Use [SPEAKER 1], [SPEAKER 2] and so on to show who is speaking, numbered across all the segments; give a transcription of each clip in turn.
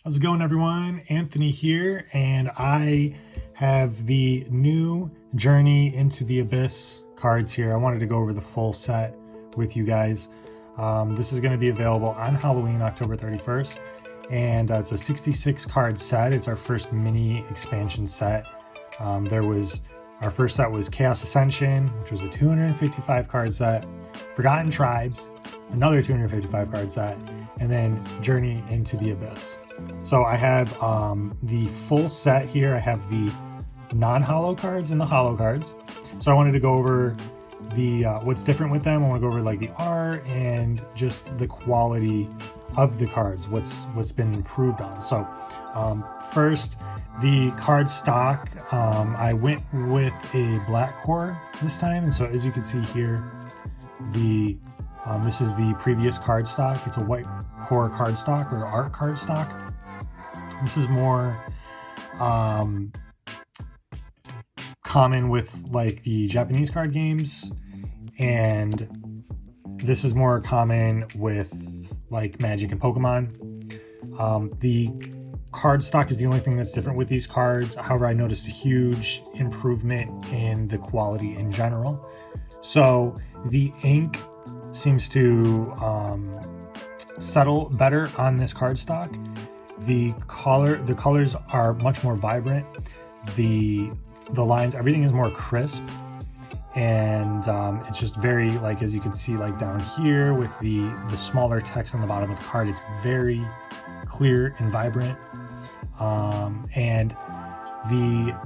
[SPEAKER 1] How's it going, everyone? Anthony here, and I have the new Journey into the Abyss cards here. I wanted to go over the full set with you guys. This is going to be available on Halloween, October 31st, and it's a 66 card set. It's our first mini expansion set. Our first set was Chaos Ascension, which was a 255 card set, Forgotten Tribes, another 255 card set, and then Journey into the Abyss. So I have the full set here. I have the non-holo cards and the holo cards. So I wanted to go over the what's different with them. I want to go over like the art and just the quality of the cards, what's been improved on. So first, the card stock, I went with a black core this time, and so as you can see here, this is the previous card stock. It's a white core card stock or art card stock. This is more common with like the Japanese card games, and this is more common with like Magic and Pokemon. The card stock is the only thing that's different with these cards. However, I noticed a huge improvement in the quality in general. So the ink seems to settle better on this card stock. The colors are much more vibrant. The lines, everything is more crisp, and it's just very, like, as you can see, like down here with the smaller text on the bottom of the card, it's very clear and vibrant. And the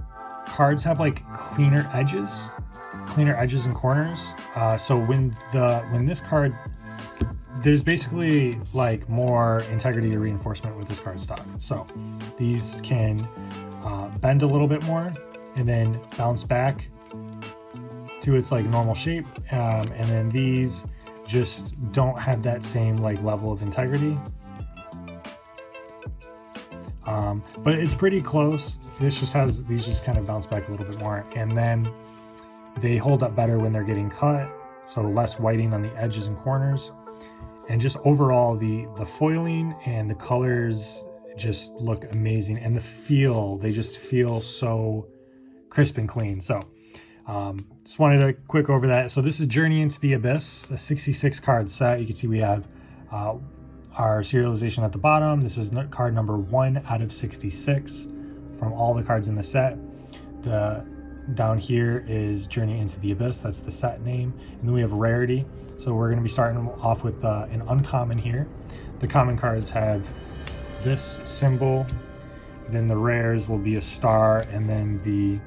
[SPEAKER 1] cards have like cleaner edges and corners. So when this card, there's basically like more integrity or reinforcement with this card stock. So these can bend a little bit more and then bounce back to its like normal shape. And then these just don't have that same like level of integrity. But it's pretty close. These just kind of bounce back a little bit more, and then they hold up better when they're getting cut, so less whiting on the edges and corners. And just overall, the foiling and the colors just look amazing, and they just feel so crisp and clean. So just wanted to quick over that. So this is Journey into the Abyss, a 66 card set. You can see we have our serialization at the bottom. This is card number 1 out of 66 from all the cards in the set. Down here is Journey into the Abyss. That's the set name. And then we have rarity. So we're going to be starting off with an uncommon here. The common cards have this symbol. Then the rares will be a star. And then the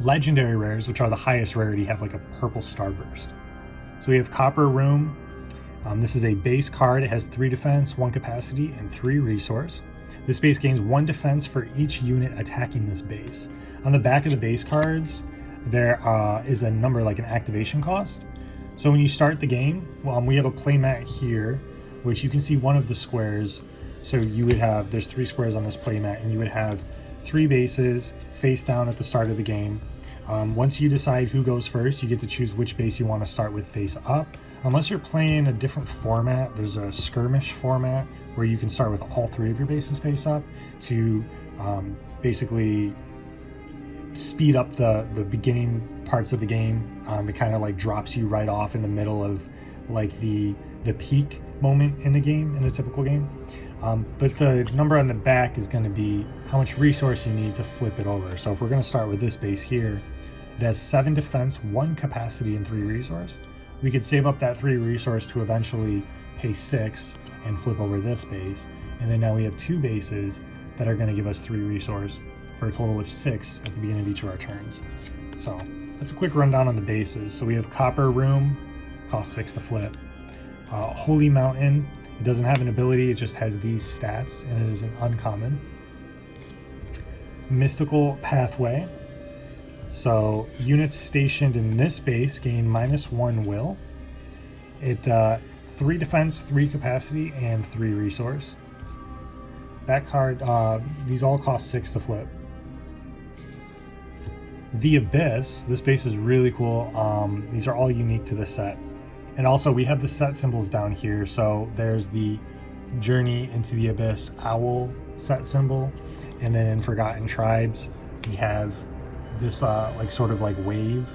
[SPEAKER 1] legendary rares, which are the highest rarity, have like a purple starburst. So we have Copper Room. This is a base card. It has 3 defense, 1 capacity, and 3 resource. This base gains 1 defense for each unit attacking this base. On the back of the base cards, there is a number, like an activation cost. So when you start the game, we have a playmat here, which you can see one of the squares. So you would have, there's 3 squares on this playmat, and you would have 3 bases face down at the start of the game. Once you decide who goes first, you get to choose which base you want to start with face up. Unless you're playing a different format, there's a skirmish format where you can start with all 3 of your bases face up to basically speed up the beginning parts of the game. It kind of like drops you right off in the middle of like the peak moment in a game, in a typical game. But the number on the back is going to be how much resource you need to flip it over. So if we're going to start with this base here, it has 7 defense, 1 capacity, and 3 resource. We could save up that 3 resource to eventually pay 6 and flip over this base. And then now we have 2 bases that are going to give us 3 resource for a total of 6 at the beginning of each of our turns. So that's a quick rundown on the bases. So we have Copper Room, costs 6 to flip. Holy Mountain, it doesn't have an ability, it just has these stats, and it is an uncommon. Mystical Pathway. So units stationed in this base gain -1 will. It 3 defense, 3 capacity, and 3 resource. That card, these all cost 6 to flip. The Abyss, this base is really cool. These are all unique to this set. And also we have the set symbols down here. So there's the Journey into the Abyss owl set symbol, and then in Forgotten Tribes we have this like sort of like wave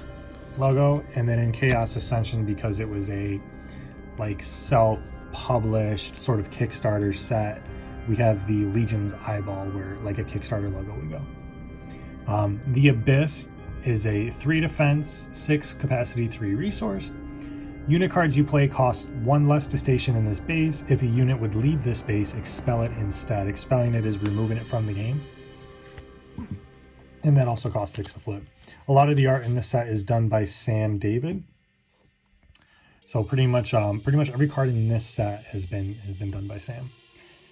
[SPEAKER 1] logo, and then in Chaos Ascension, because it was a like self-published sort of Kickstarter set, we have the Legion's eyeball where like a Kickstarter logo would go. The Abyss is a 3 defense, 6 capacity, 3 resource. Unit cards you play cost 1 less to station in this base. If a unit would leave this base, expel it instead. Expelling it is removing it from the game. And that also costs 6 to flip. A lot of the art in this set is done by Sam David. So pretty much every card in this set has been done by Sam.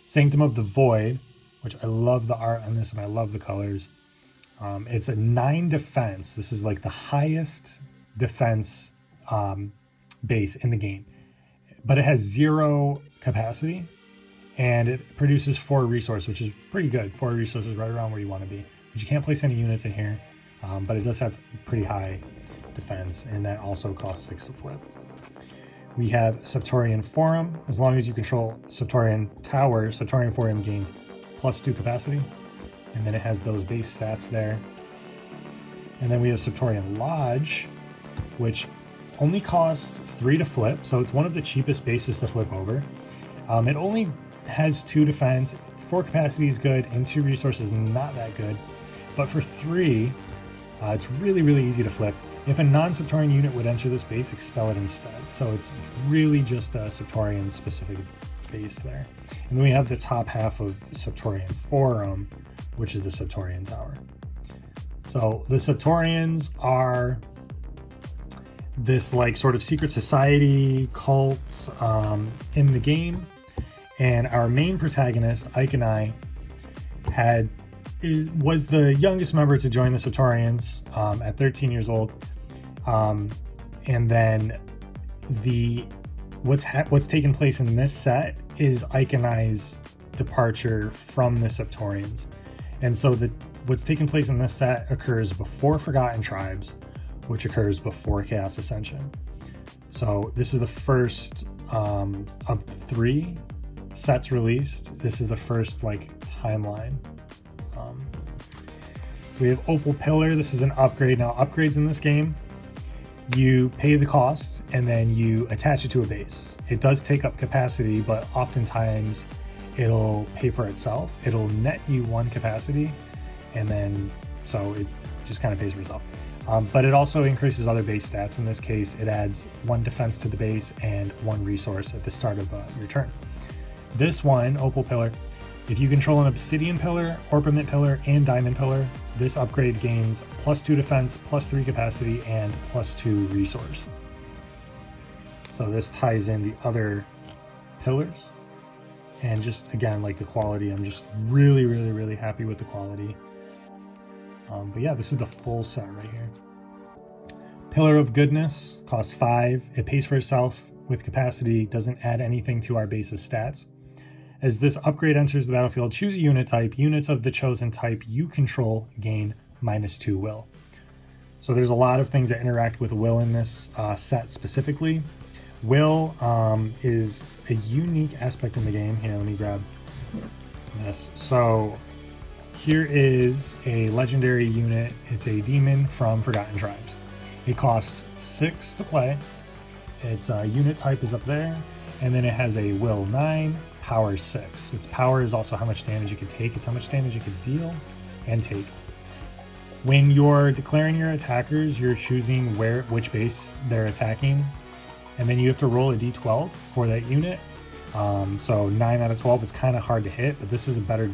[SPEAKER 1] Sanctum of the Void, which I love the art on this and I love the colors. It's a 9 defense. This is like the highest defense base in the game, but it has 0 capacity, and it produces 4 resource, which is pretty good. 4 resources, right around where you want to be. But you can't place any units in here, but it does have pretty high defense, and that also costs 6 to flip. We have Septorian Forum. As long as you control Septorian Tower, Septorian Forum gains +2 capacity, and then it has those base stats there. And then we have Septorian Lodge, which only costs 3 to flip, so it's one of the cheapest bases to flip over. It only has 2 defense, 4 capacity is good, and 2 resources not that good. But for 3, it's really, really easy to flip. If a non-Septorian unit would enter this base, expel it instead. So it's really just a Septorian specific base there. And then we have the top half of Septorian Forum, which is the Septorian Tower. So the Septorians are this like sort of secret society cult in the game, and our main protagonist, Iconai, was the youngest member to join the Septorians at 13 years old, and then what's taken place in this set is Iconai's departure from the Septorians. And so what's taking place in this set occurs before Forgotten Tribes, which occurs before Chaos Ascension. So this is the first of 3 sets released. This is the first like timeline. So we have Opal Pillar. This is an upgrade. Now upgrades in this game, you pay the costs and then you attach it to a base. It does take up capacity, but oftentimes it'll pay for itself. It'll net you 1 capacity, and then so it just kind of pays for itself. But it also increases other base stats. In this case, it adds 1 defense to the base and 1 resource at the start of your turn. This one, Opal Pillar, if you control an Obsidian Pillar, Orpiment Pillar, and Diamond Pillar, this upgrade gains +2 defense, +3 capacity, and +2 resource. So this ties in the other pillars. And just, again, like the quality, I'm just really, really, really happy with the quality. But yeah, this is the full set right here. Pillar of Goodness costs 5. It pays for itself with capacity, doesn't add anything to our base's stats. As this upgrade enters the battlefield, choose a unit type. Units of the chosen type you control gain -2 will. So there's a lot of things that interact with will in this set specifically. Will is a unique aspect in the game. Here, let me grab this. So here is a legendary unit. It's a demon from Forgotten Tribes. It costs 6 to play. Its unit type is up there, and then it has a will 9, power 6. Its power is also how much damage it can take. It's how much damage it can deal and take. When you're declaring your attackers, you're choosing which base they're attacking, and then you have to roll a d12 for that unit. So 9 out of 12, it's kind of hard to hit, but this is a better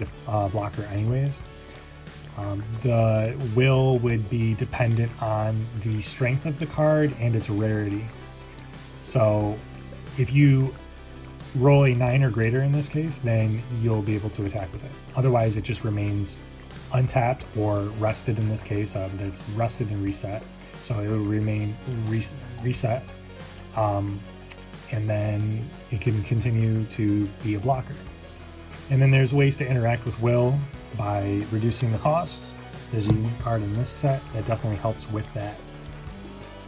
[SPEAKER 1] blocker anyways. The will would be dependent on the strength of the card and its rarity. So if you roll a 9 or greater in this case, then you'll be able to attack with it. Otherwise, it just remains untapped or rested in this case. It's rested and reset. So it will remain reset. And then it can continue to be a blocker. And then there's ways to interact with will by reducing the costs. There's a unique card in this set that definitely helps with that.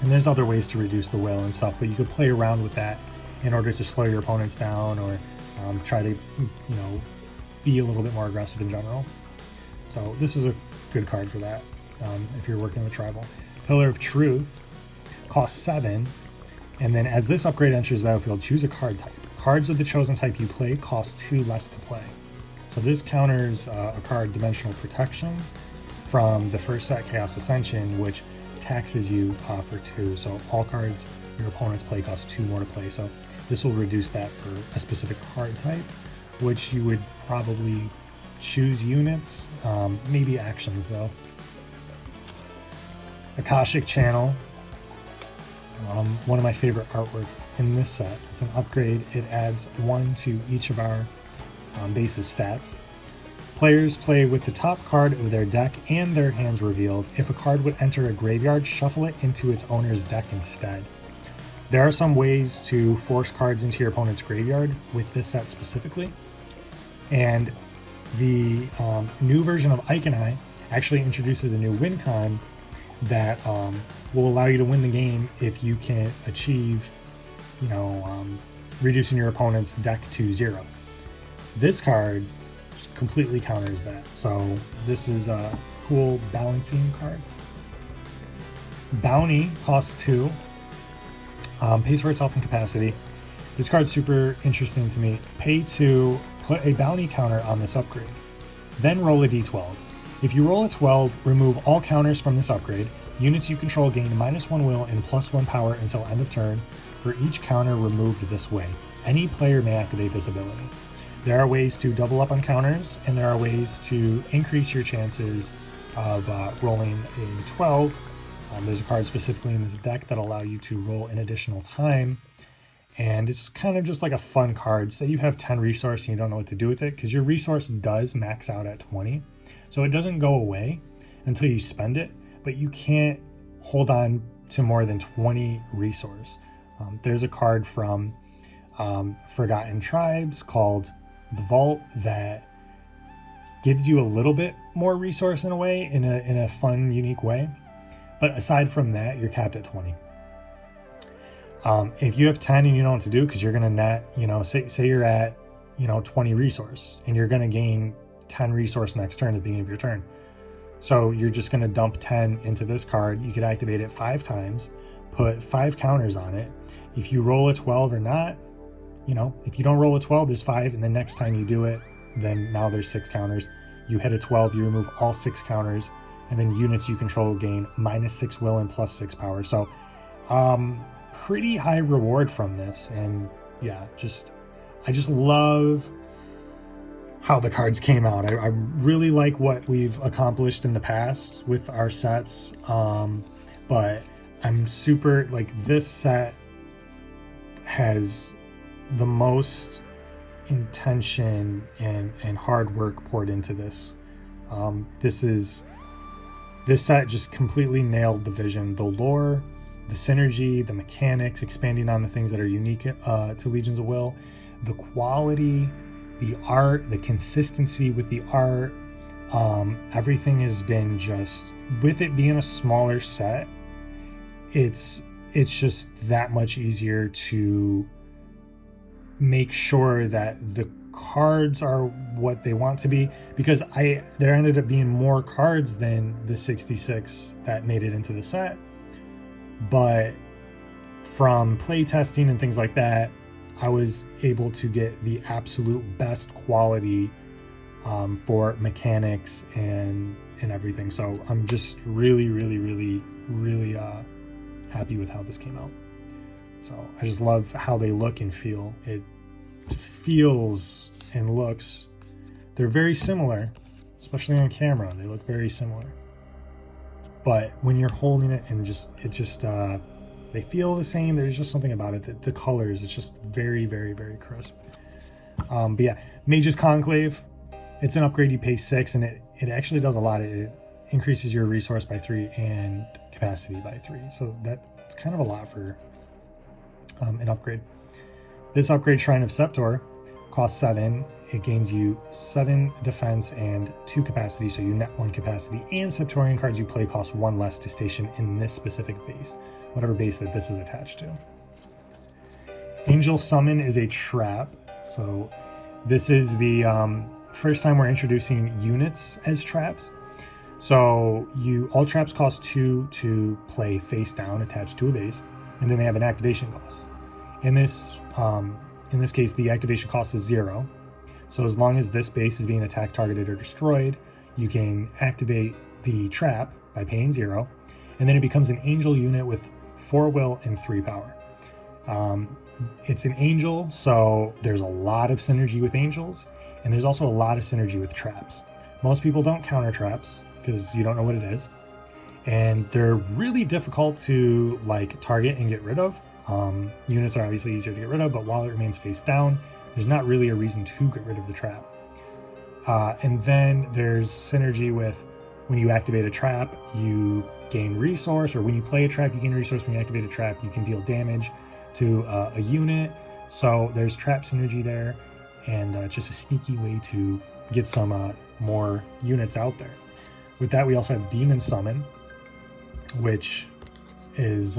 [SPEAKER 1] And there's other ways to reduce the will and stuff, but you could play around with that in order to slow your opponents down or try to, be a little bit more aggressive in general. So this is a good card for that if you're working with tribal. Pillar of Truth costs 7, and then as this upgrade enters the battlefield, choose a card type. Cards of the chosen type you play cost 2 less to play. So this counters a card Dimensional Protection from the first set, Chaos Ascension, which taxes you for 2. So all cards your opponents play cost 2 more to play. So this will reduce that for a specific card type, which you would probably choose units, maybe actions though. Akashic Channel, one of my favorite artwork in this set. It's an upgrade. It adds 1 to each of our base's stats. Players play with the top card of their deck and their hands revealed. If a card would enter a graveyard, shuffle it into its owner's deck instead. There are some ways to force cards into your opponent's graveyard with this set specifically. And the new version of Iconi actually introduces a new win con that will allow you to win the game if you can achieve, reducing your opponent's deck to 0. This card completely counters that. So this is a cool balancing card. Bounty costs 2, pays for itself in capacity. This card's super interesting to me. Pay 2, put a bounty counter on this upgrade, then roll a d12. If you roll a 12, remove all counters from this upgrade. Units you control gain -1 will and +1 power until end of turn for each counter removed this way. Any player may activate this ability. There are ways to double up on counters, and there are ways to increase your chances of rolling a 12. There's a card specifically in this deck that allow you to roll an additional time, and it's kind of just like a fun card. Say you have 10 resource and you don't know what to do with it, because your resource does max out at 20, so it doesn't go away until you spend it, but you can't hold on to more than 20 resource. There's a card from Forgotten Tribes called the Vault that gives you a little bit more resource in a way, in a fun, unique way. But aside from that, you're capped at 20. If you have 10 and you don't know what to do, because you're going to net, say you're at, 20 resource, and you're going to gain 10 resource next turn at the beginning of your turn. So you're just going to dump 10 into this card. You could activate it 5 times, put 5 counters on it. If you roll a 12 or not, if you don't roll a 12, there's 5, and the next time you do it, then now there's 6 counters. You hit a 12, you remove all 6 counters, and then units you control gain -6 will and +6 power. So pretty high reward from this, and yeah, I just love how the cards came out. I really like what we've accomplished in the past with our sets, but I'm super, this set has the most intention and hard work poured into this. This set just completely nailed the vision, the lore, the synergy, the mechanics, expanding on the things that are unique to Legions of Will, the quality, the art, the consistency with the art. Everything has been just, with it being a smaller set, it's just that much easier to make sure that the cards are what they want to be, because there ended up being more cards than the 66 that made it into the set, but from play testing and things like that, I was able to get the absolute best quality for mechanics and everything. So I'm just really happy with how this came out. So I just love how they look and feel. It feels and looks, they're very similar, especially on camera. They look very similar. But when you're holding it and they feel the same. There's just something about it. The colors, it's just very crisp. But yeah, Mage's Conclave, it's an upgrade. You pay 6, and it actually does a lot. It increases your resource by 3 and capacity by 3. So that's kind of a lot for an upgrade. This upgrade, Shrine of Septor, costs 7. It gains you 7 defense and 2 capacity, so you net 1 capacity, and Septorian cards you play cost 1 less to station in this specific base, whatever base that this is attached to. Angel Summon is a trap, so This is the first time we're introducing units as traps. So all traps cost 2 to play face down attached to a base, and then they have an activation cost. In this case, the activation cost is 0. So as long as this base is being attacked, targeted, or destroyed, you can activate the trap by paying 0, and then it becomes an angel unit with 4 will and 3 power. It's an angel, so there's a lot of synergy with angels, and there's also a lot of synergy with traps. Most people don't counter traps because you don't know what it is, and they're really difficult to like target and get rid of. Units are obviously easier to get rid of, but while it remains face down, there's not really a reason to get rid of the trap. And then there's synergy with when you activate a trap, you gain resource, or when you play a trap, you gain resource. When you activate a trap, you can deal damage to a unit. So there's trap synergy there, and just a sneaky way to get some more units out there. With that, we also have Demon Summon, which is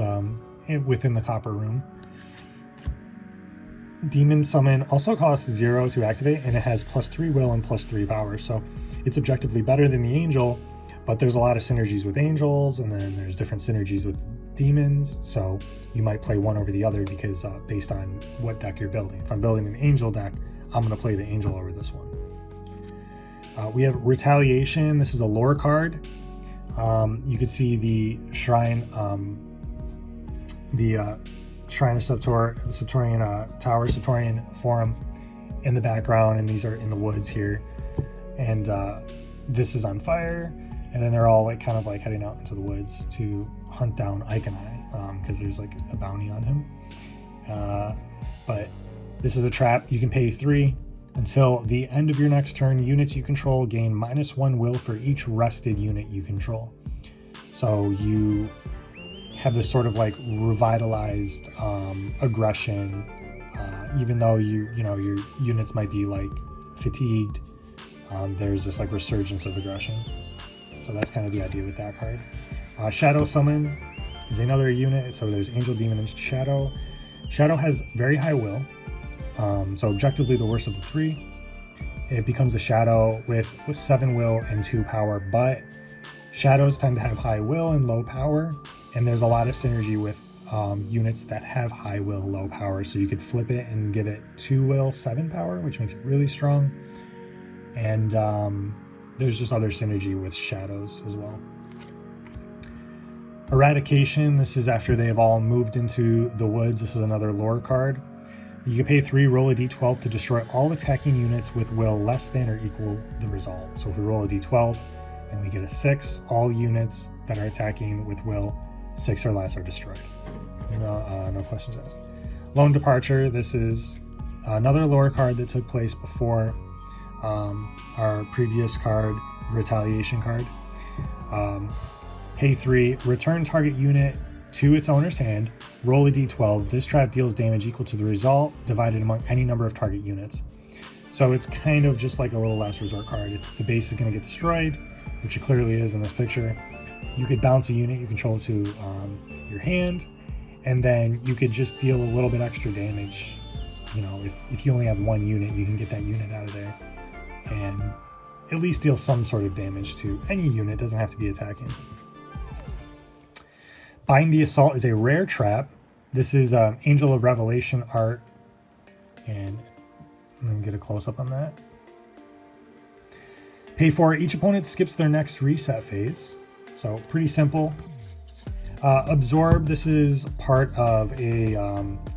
[SPEAKER 1] within the Copper Room. Demon Summon also costs 0 to activate, and it has +3 will and +3 power. So it's objectively better than the Angel, but there's a lot of synergies with Angels, and then there's different synergies with Demons. So you might play one over the other because based on what deck you're building. If I'm building an Angel deck, I'm going to play the Angel over this one. We have Retaliation. This is a lore card. You can see the Shrine, Shrine of Septor, the Septorian Tower, Septorian Forum in the background, and these are in the woods here. And this is on fire, and then they're all like kind of like heading out into the woods to hunt down Iconai because there's like a bounty on him. But this is a trap. You can pay 3. Until the end of your next turn, units you control gain -1 will for each rested unit you control. So you have this sort of like revitalized aggression, even though your units might be like fatigued. There's this like resurgence of aggression. So that's kind of the idea with that card. Shadow Summon is another unit. So there's Angel, Demon, and Shadow. Shadow has very high will. So objectively the worst of the 3. It becomes a shadow with 7 will and 2 power, but shadows tend to have high will and low power, and there's a lot of synergy with units that have high will, low power. So you could flip it and give it 2 will, 7 power, which makes it really strong. And there's just other synergy with shadows as well. Eradication, this is after they've all moved into the woods. This is another lore card. You can pay 3, roll a d12 to destroy all attacking units with will less than or equal the result. So if we roll a d12 and we get a 6, all units that are attacking with will 6 or less are destroyed. No questions asked. Lone Departure, this is another lore card that took place before our previous card, Retaliation card. Pay 3, return target unit to its owner's hand, roll a d12. This trap deals damage equal to the result divided among any number of target units. So it's kind of just like a little last resort card. If the base is going to get destroyed, which it clearly is in this picture, you could bounce a unit you control to your hand, and then you could just deal a little bit extra damage. If you only have 1 unit, you can get that unit out of there and at least deal some sort of damage to any unit. It doesn't have to be attacking. Bind the Assault is a rare trap. This is Angel of Revelation art, and let me get a close-up on that. Pay 4, each opponent skips their next reset phase. So pretty simple. Absorb, this is part of a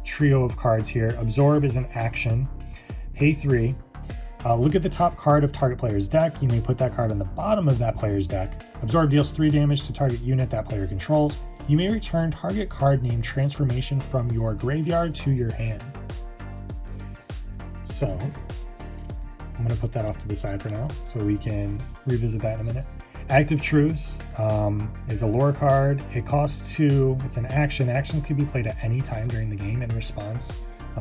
[SPEAKER 1] trio of cards here. Absorb is an action. Pay 3. Look at the top card of target player's deck. You may put that card on the bottom of that player's deck. Absorb deals 3 damage to target unit that player controls. You may return target card named Transformation from your graveyard to your hand. So I'm going to put that off to the side for now so we can revisit that in a minute. Active Truce is a lore card. It costs 2. It's an action. Actions can be played at any time during the game in response,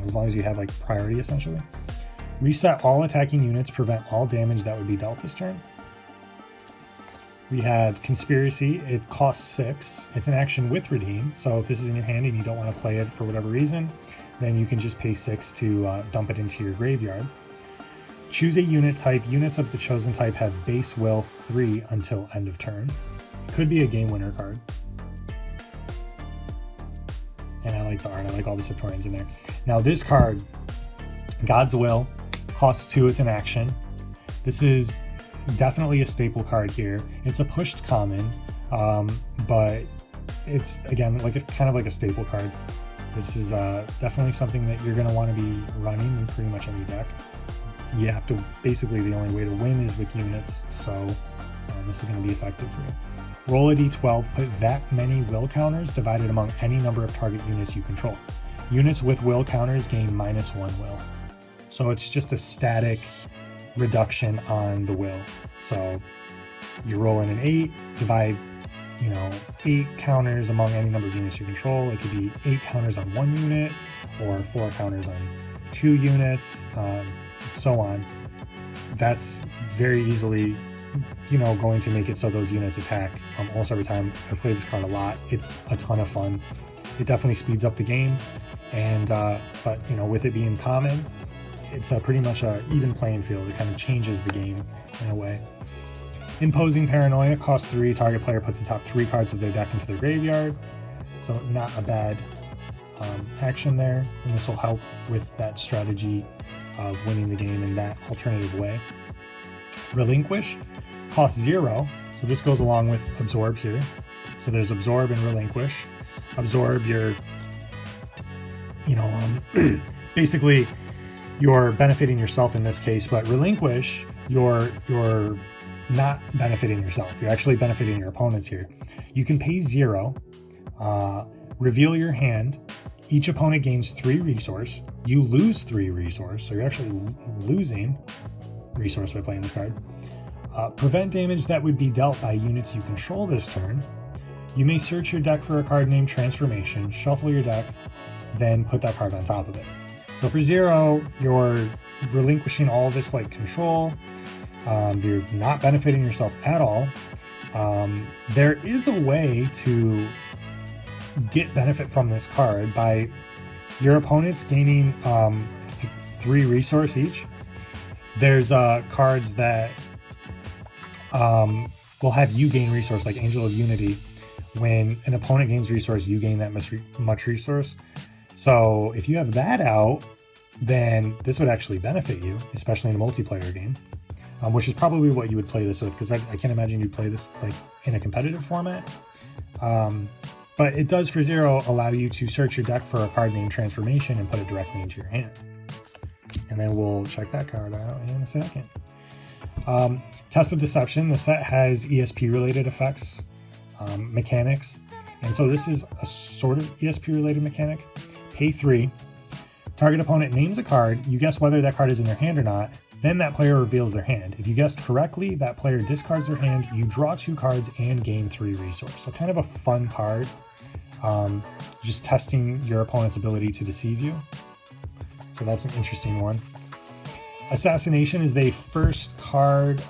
[SPEAKER 1] as long as you have like priority essentially. Reset all attacking units, prevent all damage that would be dealt this turn. We have Conspiracy. It costs 6. It's an action with Redeem. So if this is in your hand and you don't want to play it for whatever reason, then you can just pay 6 to dump it into your graveyard. Choose a unit type. Units of the chosen type have base will 3 until end of turn. Could be a game winner card. And I like the art. I like all the Septorians in there. Now this card, God's Will, costs 2 as an action. This is definitely a staple card here. It's a pushed common, but it's, again, like kind of like a staple card. This is definitely something that you're going to want to be running in pretty much any deck. You have to, basically the only way to win is with units, so this is going to be effective for you. Roll a d12, put that many will counters divided among any number of target units you control. Units with will counters gain -1 will. So it's just a static reduction on the will. So you roll in an 8, divide 8 counters among any number of units you control. It could be 8 counters on 1 unit or 4 counters on 2 units, and so on. That's very easily going to make it so those units attack almost every time. I play this card a lot. It's a ton of fun. It definitely speeds up the game, and but with it being common, it's pretty much an even playing field. It kind of changes the game in a way. Imposing Paranoia costs 3. Target player puts the top 3 cards of their deck into their graveyard. So not a bad action there, and this will help with that strategy of winning the game in that alternative way. Relinquish costs 0, so this goes along with Absorb here. So there's Absorb and Relinquish. Absorb, you're basically you're benefiting yourself in this case, but Relinquish, you're not benefiting yourself. You're actually benefiting your opponents here. You can pay 0, reveal your hand. Each opponent gains 3 resource. You lose 3 resource, so you're actually losing resource by playing this card. Prevent damage that would be dealt by units you control this turn. You may search your deck for a card named Transformation, shuffle your deck, then put that card on top of it. So for 0, you're relinquishing all of this control. You're not benefiting yourself at all. There is a way to get benefit from this card by your opponents gaining 3 resource each. There's cards that will have you gain resource, like Angel of Unity. When an opponent gains resource, you gain that much resource. So if you have that out, then this would actually benefit you, especially in a multiplayer game, which is probably what you would play this with, because I can't imagine you'd play this in a competitive format. But it does, for 0, allow you to search your deck for a card named Transformation and put it directly into your hand. And then we'll check that card out in a second. Test of Deception. The set has ESP-related effects, mechanics. And so this is a sort of ESP-related mechanic. Pay 3. Target opponent names a card. You guess whether that card is in their hand or not. Then that player reveals their hand. If you guessed correctly, that player discards their hand. You draw 2 cards and gain 3 resource. So kind of a fun card. Just testing your opponent's ability to deceive you. So that's an interesting one. Assassination is the first card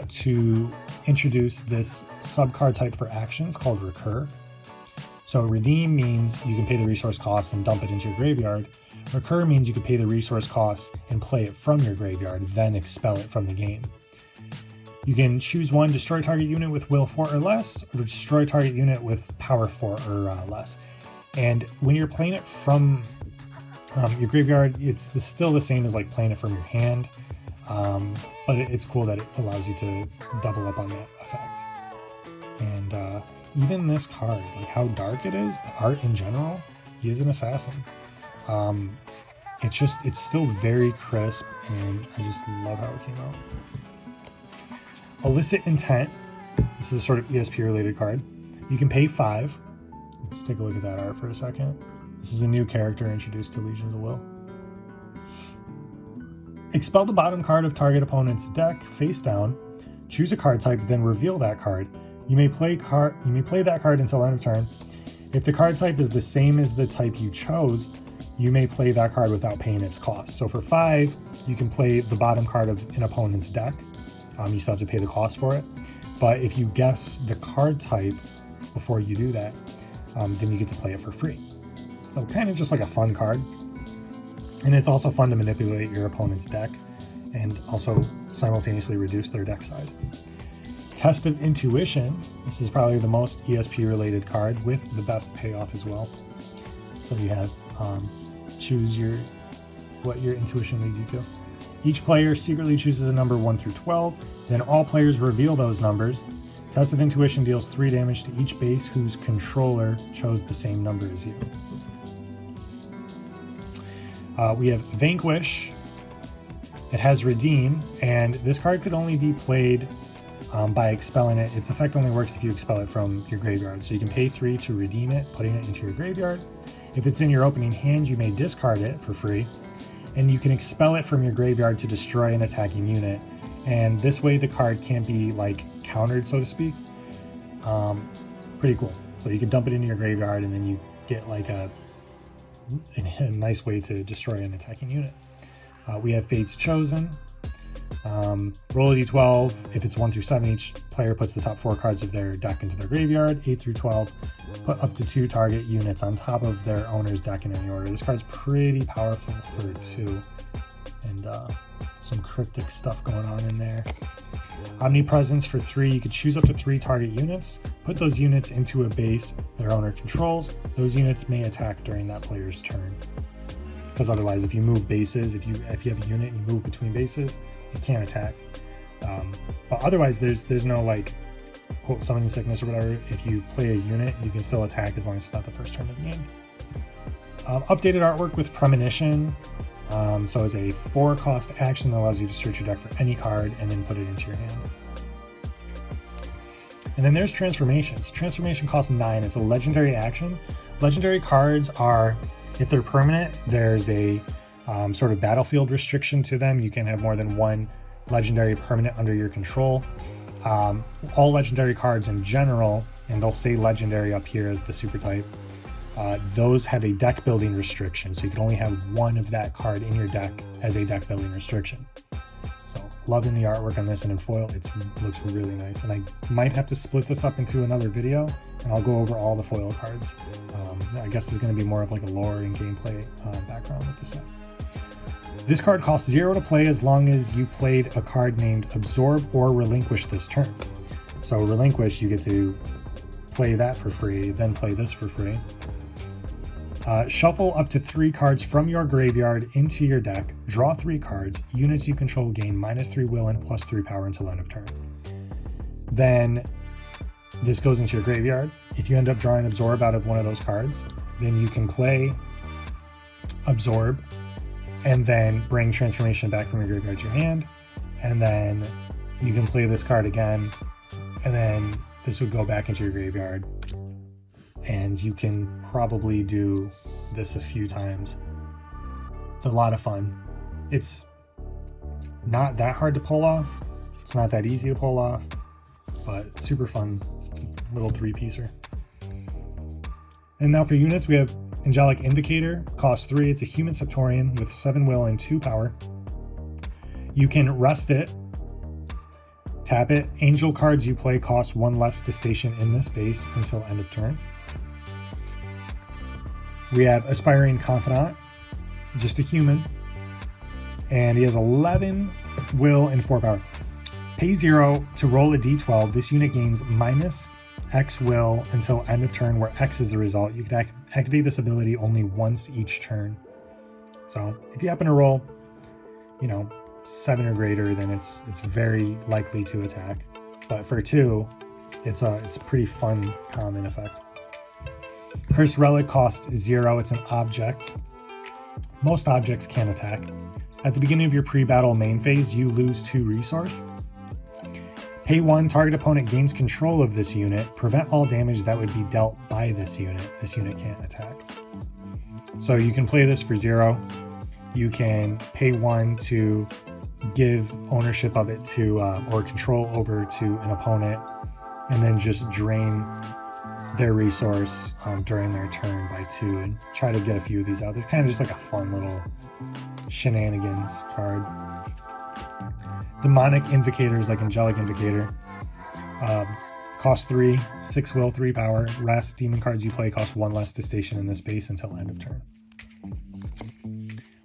[SPEAKER 1] to introduce this sub-card type for actions called Recur. So Redeem means you can pay the resource cost and dump it into your graveyard. Recur means you can pay the resource cost and play it from your graveyard, then expel it from the game. You can choose one: destroy target unit with will 4 or less, or destroy target unit with power 4 or less. And when you're playing it from your graveyard, it's still the same as playing it from your hand, but it's cool that it allows you to double up on that effect. And even this card, how dark it is, the art in general, he is an assassin. It's still very crisp, and I just love how it came out. Illicit Intent. This is a sort of ESP related card. You can pay 5. Let's take a look at that art for a second. This is a new character introduced to Legions of Will. Expel the bottom card of target opponent's deck face down. Choose a card type, then reveal that card. You may play that card until end of turn. If the card type is the same as the type you chose, you may play that card without paying its cost. So for 5, you can play the bottom card of an opponent's deck. You still have to pay the cost for it. But if you guess the card type before you do that, then you get to play it for free. So kind of just like a fun card. And it's also fun to manipulate your opponent's deck and also simultaneously reduce their deck size. Test of Intuition. This is probably the most ESP related card with the best payoff as well. So you have choose what your intuition leads you to. Each player secretly chooses a number 1 through 12. Then all players reveal those numbers. Test of Intuition deals 3 damage to each base whose controller chose the same number as you. We have Vanquish. It has Redeem, and this card could only be played by expelling it. Its effect only works if you expel it from your graveyard. So you can pay 3 to redeem it, putting it into your graveyard. If it's in your opening hand, you may discard it for free, and you can expel it from your graveyard to destroy an attacking unit. And this way the card can't be like countered, so to speak. Pretty cool. So you can dump it into your graveyard, and then you get like a nice way to destroy an attacking unit. We have Fate's Chosen. Roll a d12. If it's 1 through 7, each player puts the top 4 cards of their deck into their graveyard. 8 through 12, put up to 2 target units on top of their owner's deck in any order. This card's pretty powerful for 2, and some cryptic stuff going on in there. Omnipresence for 3. You could choose up to 3 target units. Put those units into a base their owner controls. Those units may attack during that player's turn. Because otherwise, if you move bases, if you have a unit and you move between bases, it can't attack. But otherwise, there's no like quote summoning sickness or whatever. If you play a unit, you can still attack as long as it's not the first turn of the game. Updated artwork with Premonition. So it's a 4-cost action that allows you to search your deck for any card and then put it into your hand. And then there's Transformations. Transformation costs 9. It's a legendary action. Legendary cards are, if they're permanent, there's a sort of battlefield restriction to them. You can have more than 1 legendary permanent under your control. All legendary cards in general, and they'll say legendary up here as the super type, those have a deck building restriction. So you can only have 1 of that card in your deck as a deck building restriction. So loving the artwork on this, and in foil, it looks really nice. And I might have to split this up into another video, and I'll go over all the foil cards. I guess there's going to be more of like a lore and gameplay background with the set. This card costs 0 to play as long as you played a card named Absorb or Relinquish this turn. So Relinquish, you get to play that for free, then play this for free. Shuffle up to 3 cards from your graveyard into your deck. Draw 3 cards. Units you control gain -3 will and +3 power until end of turn. Then this goes into your graveyard. If you end up drawing Absorb out of one of those cards, then you can play Absorb and then bring Transformation back from your graveyard to your hand. And then you can play this card again, and then this would go back into your graveyard. And you can probably do this a few times. It's a lot of fun. It's not that hard to pull off. It's not that easy to pull off, but super fun little 3-piecer. And now for units, we have Angelic Invocator, costs 3. It's a human Septorian with 7 will and 2 power. You can rest it, tap it. Angel cards you play cost 1 less to station in this base until end of turn. We have Aspiring Confidant, just a human, and he has 11 will and 4 power. Pay 0 to roll a d12. This unit gains -X will until end of turn, where X is the result. You can activate this ability only once each turn. So if you happen to roll, 7 or greater, then it's very likely to attack. But for 2, it's a pretty fun common effect. Cursed Relic costs 0. It's an object. Most objects can attack. At the beginning of your pre-battle main phase, you lose 2 resource. Pay 1, target opponent gains control of this unit. Prevent all damage that would be dealt by this unit. This unit can't attack. So you can play this for 0. You can pay 1 to give ownership of it to, or control over to an opponent, and then just drain their resource during their turn by 2 and try to get a few of these out. It's kind of just like a fun little shenanigans card. Demonic Invocators, like Angelic Invocator, cost 3, 6 will, 3 power. Rest. Demon cards you play cost 1 less to station in this base until end of turn.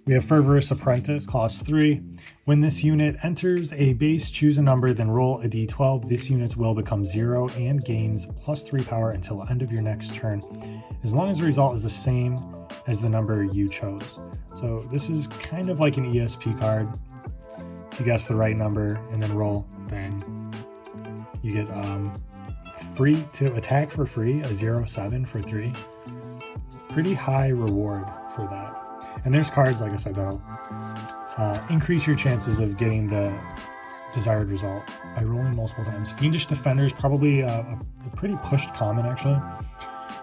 [SPEAKER 1] We have Fervorous Apprentice, costs 3. When this unit enters a base, choose a number, then roll a d12. This unit's will becomes 0 and gains +3 power until the end of your next turn, as long as the result is the same as the number you chose. So this is kind of like an ESP card. If you guess the right number and then roll, then you get free to attack for free, a 0/7 for 3. Pretty high reward for that. And there's cards, like I said, that'll increase your chances of getting the desired result by rolling multiple times. Fiendish Defender is probably a pretty pushed common, actually.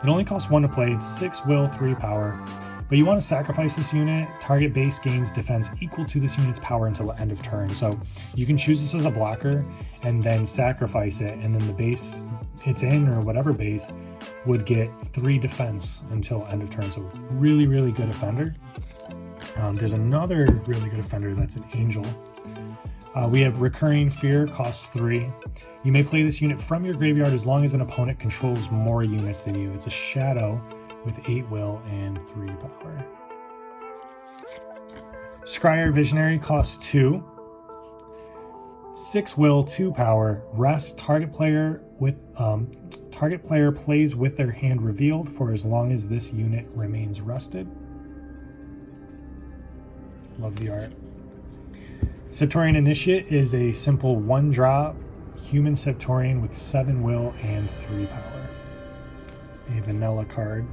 [SPEAKER 1] It only costs 1 to play. It's 6 will, 3 power. But you want to sacrifice this unit. Target base gains defense equal to this unit's power until the end of turn. So you can choose this as a blocker and then sacrifice it, and then the base it's in, or whatever base, would get 3 defense until end of turn. So really, really good offender. There's another really good offender that's an angel. We have Recurring Fear, costs 3. You may play this unit from your graveyard as long as an opponent controls more units than you. It's a shadow with 8 will and 3 power. Scryer Visionary, costs 2. 6 will, 2 power. Rest. Target player plays with their hand revealed for as long as this unit remains rested. Love the art. Septorian Initiate is a simple 1-drop human Septorian with 7 will and 3 power. A vanilla card.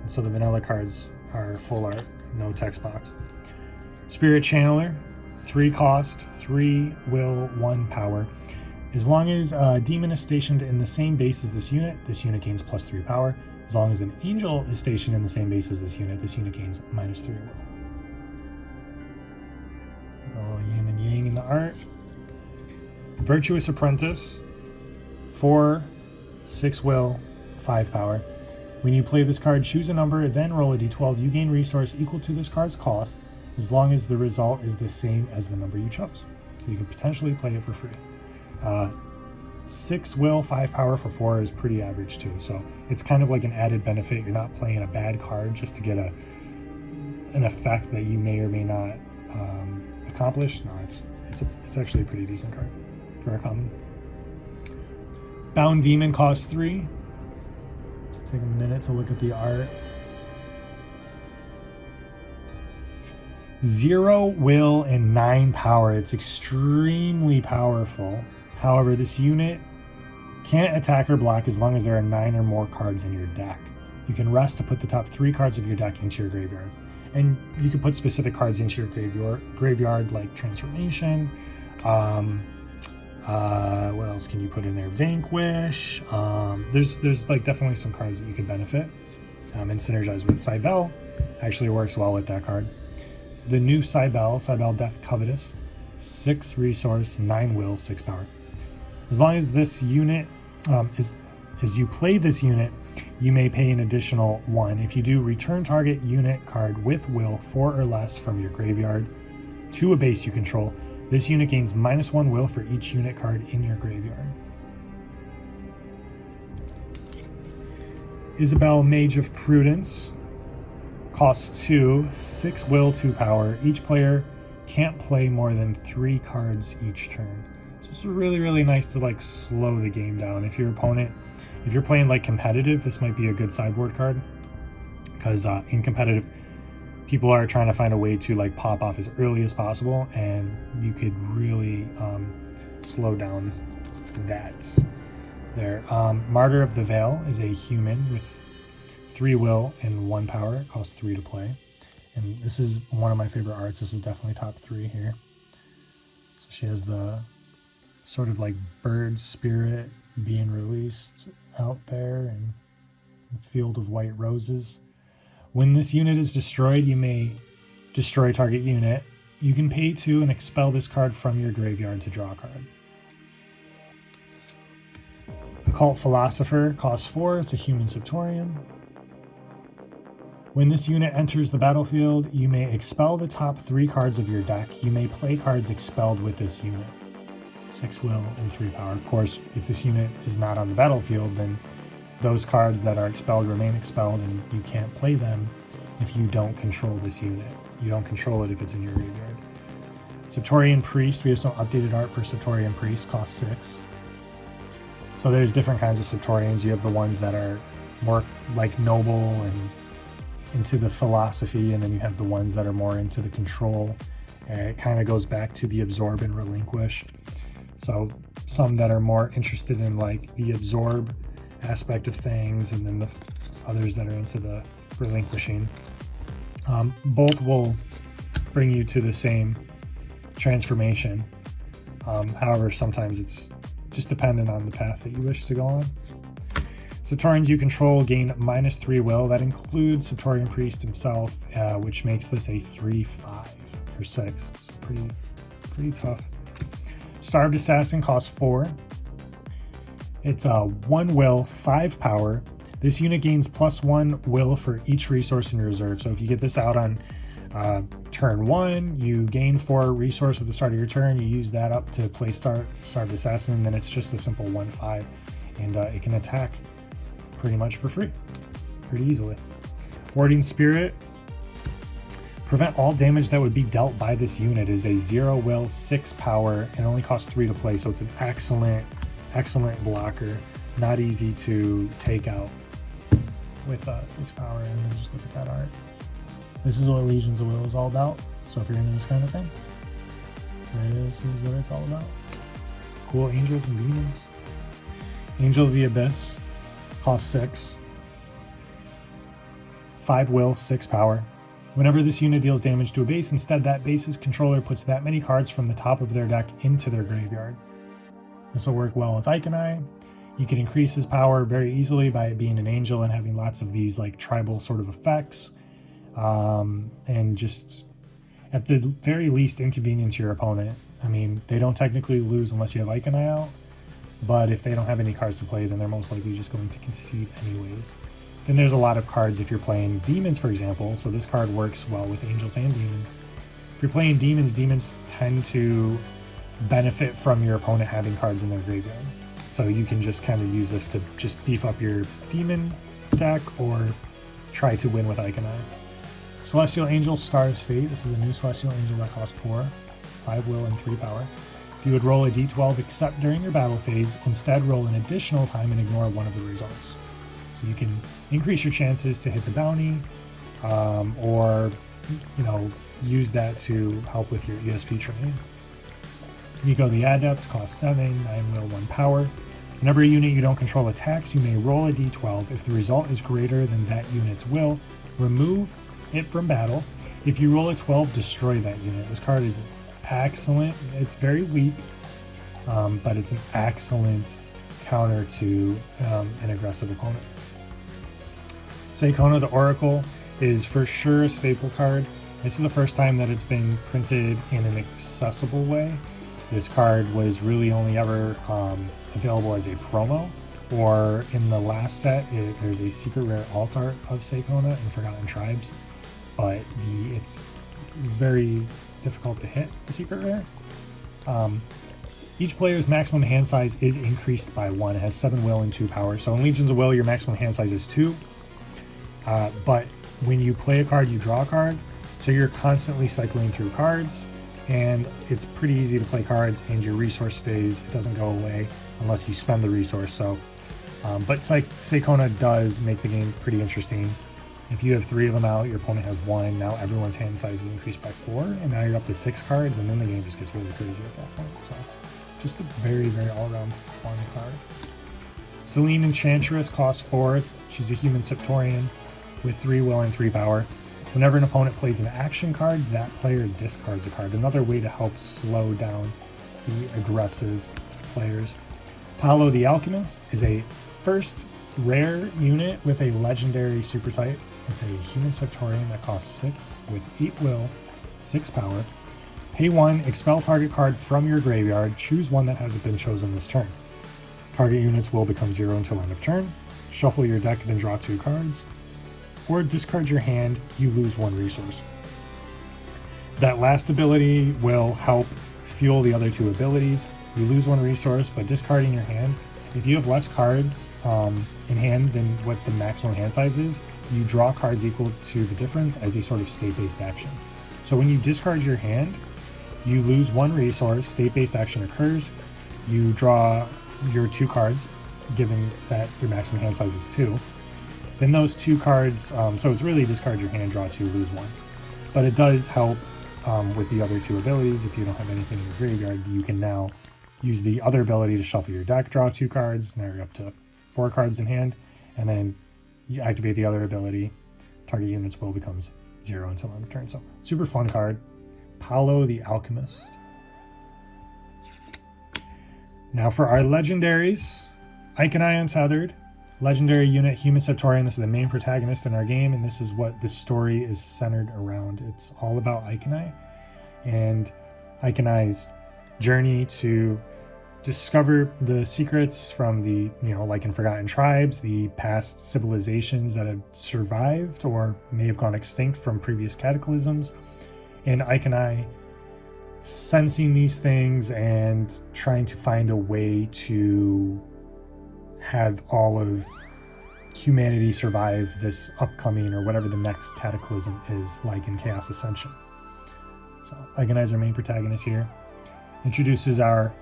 [SPEAKER 1] So the vanilla cards are full art, no text box. Spirit Channeler, 3 cost, 3 will, 1 power. As long as a demon is stationed in the same base as this unit gains +3 power. As long as an angel is stationed in the same base as this unit gains -3 will. A little yin and yang in the art. Virtuous Apprentice, 4, 6 will, 5 power. When you play this card, choose a number, then roll a d12. You gain resource equal to this card's cost, as long as the result is the same as the number you chose. So you can potentially play it for free. 6 will, 5 power for 4 is pretty average too. So it's kind of like an added benefit. You're not playing a bad card just to get an effect that you may or may not accomplish. No, it's actually a pretty decent card for a common. Bound Demon, costs 3. Take a minute to look at the art. 0 will and 9 power. It's extremely powerful. However, this unit can't attack or block as long as there are 9 or more cards in your deck. You can rest to put the top 3 cards of your deck into your graveyard. And you can put specific cards into your graveyard like Transformation. What else can you put in there? Vanquish. There's like definitely some cards that you can benefit and synergize with. Cybele actually works well with that card. So the new Cybele Death Covetous, 6 resource, 9 will, 6 power. As long as this unit as you play this unit, you may pay an additional 1. If you do, return target unit card with will 4 or less from your graveyard to a base you control. This unit gains -1 will for each unit card in your graveyard. Isabel, Mage of Prudence, costs 2, 6 will, 2 power. Each player can't play more than 3 cards each turn. So it's really, really nice to like slow the game down. If you're playing like competitive, this might be a good sideboard card, because in competitive, people are trying to find a way to like pop off as early as possible, and you could really slow down that there. Martyr of the Veil is a human with 3 will and 1 power. It costs 3 to play. And this is one of my favorite arts. This is definitely top 3 here. So she has the sort of like bird spirit being released out there and field of white roses. When this unit is destroyed, you may destroy target unit. You can pay 2 and expel this card from your graveyard to draw a card. Occult Philosopher, costs 4. It's a human Septorian. When this unit enters the battlefield, you may expel the top 3 cards of your deck. You may play cards expelled with this unit. 6 will and 3 power. Of course, if this unit is not on the battlefield, then those cards that are expelled remain expelled, and you can't play them if you don't control this unit. you don't control it if it's in your graveyard. Septorian Priest, we have some updated art for Septorian Priest, cost 6. So there's different kinds of Septorians. You have the ones that are more like noble and into the philosophy, and then you have the ones that are more into the control. It kind of goes back to the absorb and relinquish. So some that are more interested in like the absorb aspect of things, and then the others that are into the relinquishing. Both will bring you to the same transformation. However, sometimes it's just dependent on the path that you wish to go on. Septorians you control gain -3 will. That includes Septorian Priest himself, which makes this a 3/5 for 6. So pretty tough. Starved Assassin costs 4. It's a 1 will, 5 power. This unit gains +1 will for each resource in your reserve. So if you get this out on turn 1, you gain 4 resource at the start of your turn. You use that up to play Starved Assassin, and then it's just a simple 1/5, and it can attack pretty much for free, pretty easily. Warding Spirit. Prevent all damage that would be dealt by this unit is a 0 will, 6 power, and only costs 3 to play, so it's an excellent blocker. Not easy to take out with 6 power. And then just look at that art. This is what Legions of Will is all about. So if you're into this kind of thing, this is what it's all about. Cool angels and demons. Angel of the Abyss costs 6. 5 will, 6 power. Whenever this unit deals damage to a base, instead that base's controller puts that many cards from the top of their deck into their graveyard. This will work well with Iconai. You can increase his power very easily by it being an angel and having lots of these like tribal sort of effects. And just at the very least inconvenience your opponent. I mean, they don't technically lose unless you have Iconai out, but if they don't have any cards to play, then they're most likely just going to concede anyways. Then there's a lot of cards if you're playing demons, for example. So this card works well with angels and demons. If you're playing demons, demons tend to benefit from your opponent having cards in their graveyard. So you can just kind of use this to just beef up your demon deck or try to win with Iconai. Celestial Angel, Star's Fate. This is a new Celestial Angel that costs 4, 5 will, and 3 power. If you would roll a d12 except during your battle phase, instead roll an additional time and ignore one of the results. So you can increase your chances to hit the bounty, or use that to help with your ESP training. Nico the Adept costs 7, 9 will, 1 power. Whenever a unit you don't control attacks, you may roll a d12. If the result is greater than that unit's will, remove it from battle. If you roll a 12, destroy that unit. This card is excellent. It's very weak, but it's an excellent counter to an aggressive opponent. Seikona the Oracle is for sure a staple card. This is the first time that it's been printed in an accessible way. This card was really only ever available as a promo, or in the last set, there's a secret rare alt art of Seikona and Forgotten Tribes, but it's very difficult to hit the secret rare. Each player's maximum hand size is increased by 1. It has 7 will and 2 power. So in Legions of Will, your maximum hand size is 2. But when you play a card, you draw a card. So you're constantly cycling through cards, and it's pretty easy to play cards, and your resource stays. It doesn't go away unless you spend the resource. So, but Seikona does make the game pretty interesting. If you have 3 of them out, your opponent has 1. Now everyone's hand size is increased by 4, and now you're up to 6 cards, and then the game just gets really crazy at that point. So, just a very, very all-around fun card. Selene Enchantress costs 4. She's a human Septorian with 3 will and 3 power. Whenever an opponent plays an action card, that player discards a card. Another way to help slow down the aggressive players. Paolo the Alchemist is a first rare unit with a legendary super type. It's a human Septorian that costs 6 with 8 will, 6 power. Pay 1, expel target card from your graveyard. Choose one that hasn't been chosen this turn. Target units will become 0 until end of turn. Shuffle your deck, then draw 2 cards. Or discard your hand, you lose 1 resource. That last ability will help fuel the other 2 abilities. You lose 1 resource, but discarding your hand, if you have less cards in hand than what the maximum hand size is, you draw cards equal to the difference as a sort of state-based action. So when you discard your hand, you lose 1 resource, state-based action occurs, you draw your 2 cards, given that your maximum hand size is 2. Then those 2 cards, so it's really discard your hand, draw 2, lose 1. But it does help with the other 2 abilities. If you don't have anything in your graveyard, you can now use the other ability to shuffle your deck, draw 2 cards, now you're up to 4 cards in hand, and then you activate the other ability, target unit's will becomes 0 until end of turn. So super fun card. Paolo the Alchemist. Now for our legendaries, Iconi Untethered, legendary unit Human Septorian. This is the main protagonist in our game, and this is what the story is centered around. It's all about Iconi and Iconi's journey to discover the secrets from the, like in Forgotten Tribes, the past civilizations that had survived or may have gone extinct from previous cataclysms, and Iconi sensing these things and trying to find a way to have all of humanity survive this upcoming or whatever the next cataclysm is, like in Chaos Ascension. So Iconi is our main protagonist here. Introduces our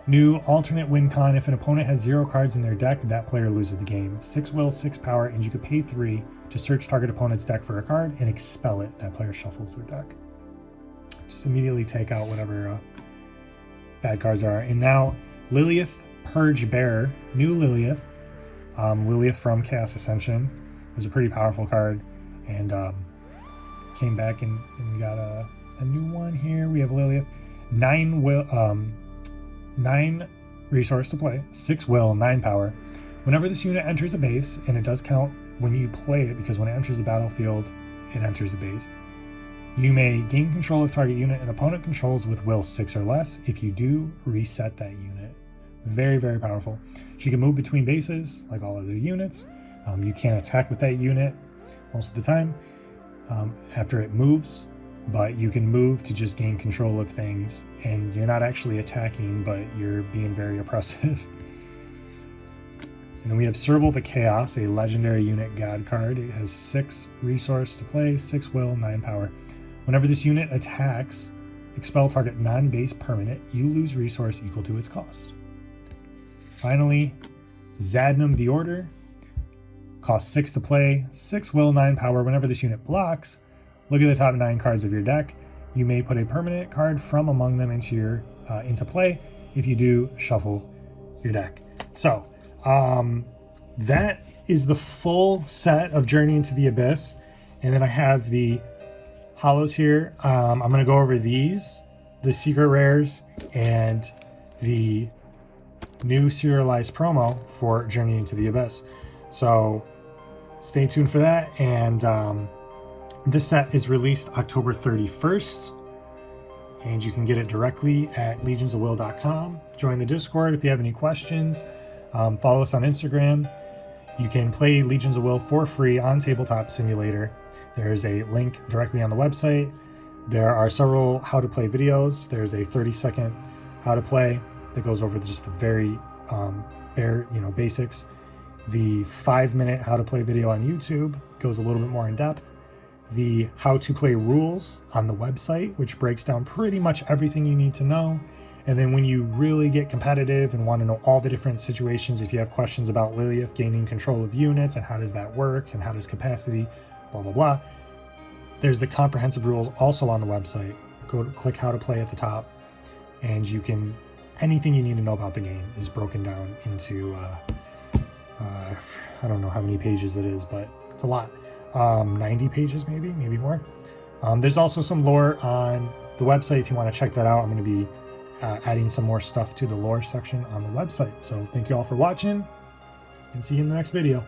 [SPEAKER 1] new alternate win con. If an opponent has 0 cards in their deck, that player loses the game. 6 will, 6 power, and you could pay 3 to search target opponent's deck for a card and expel it. That player shuffles their deck. Just immediately take out whatever bad cards are. And now Lilith Purge Bearer, new Lilith. Lilith from Chaos Ascension was a pretty powerful card, and came back and we got a new one here. We have Lilith. 9 resource to play, 6 will, 9 power. Whenever this unit enters a base, and it does count when you play it because when it enters the battlefield, it enters a base, you may gain control of target unit an opponent controls with will 6 or less. If you do, reset that unit. Very, very powerful. She can move between bases like all other units. You can't attack with that unit most of the time after it moves, but you can move to just gain control of things, and you're not actually attacking, but you're being very oppressive. And then we have Serval the Chaos, a legendary unit god card. It has 6 resource to play, 6 will, 9 power. Whenever this unit attacks, expel target non-base permanent, you lose resource equal to its cost. Finally, Zadnam the Order, costs 6 to play, 6 will, 9 power. Whenever this unit blocks, look at the top 9 cards of your deck. You may put a permanent card from among them into play. If you do, shuffle your deck. So that is the full set of Journey into the Abyss. And then I have the hollows here. I'm going to go over these, the secret rares, and the new serialized promo for Journey into the Abyss. So stay tuned for that. And this set is released October 31st, and you can get it directly at legionsofwill.com. Join the Discord if you have any questions. Follow us on Instagram. You can play Legions of Will for free on Tabletop Simulator. There's a link directly on the website. There are several how to play videos. There's a 30-second how to play that goes over just the very bare, basics. The 5-minute how to play video on YouTube goes a little bit more in depth. The how to play rules on the website, which breaks down pretty much everything you need to know. And then when you really get competitive and want to know all the different situations, if you have questions about Lilith gaining control of units and how does that work and how does capacity, blah, blah, blah, there's the comprehensive rules also on the website. Go click how to play at the top, and you can, anything you need to know about the game is broken down into, I don't know how many pages it is, but it's a lot. 90 pages, maybe more. There's also some lore on the website if you want to check that out. I'm going to be adding some more stuff to the lore section on the website. So thank you all for watching, and see you in the next video.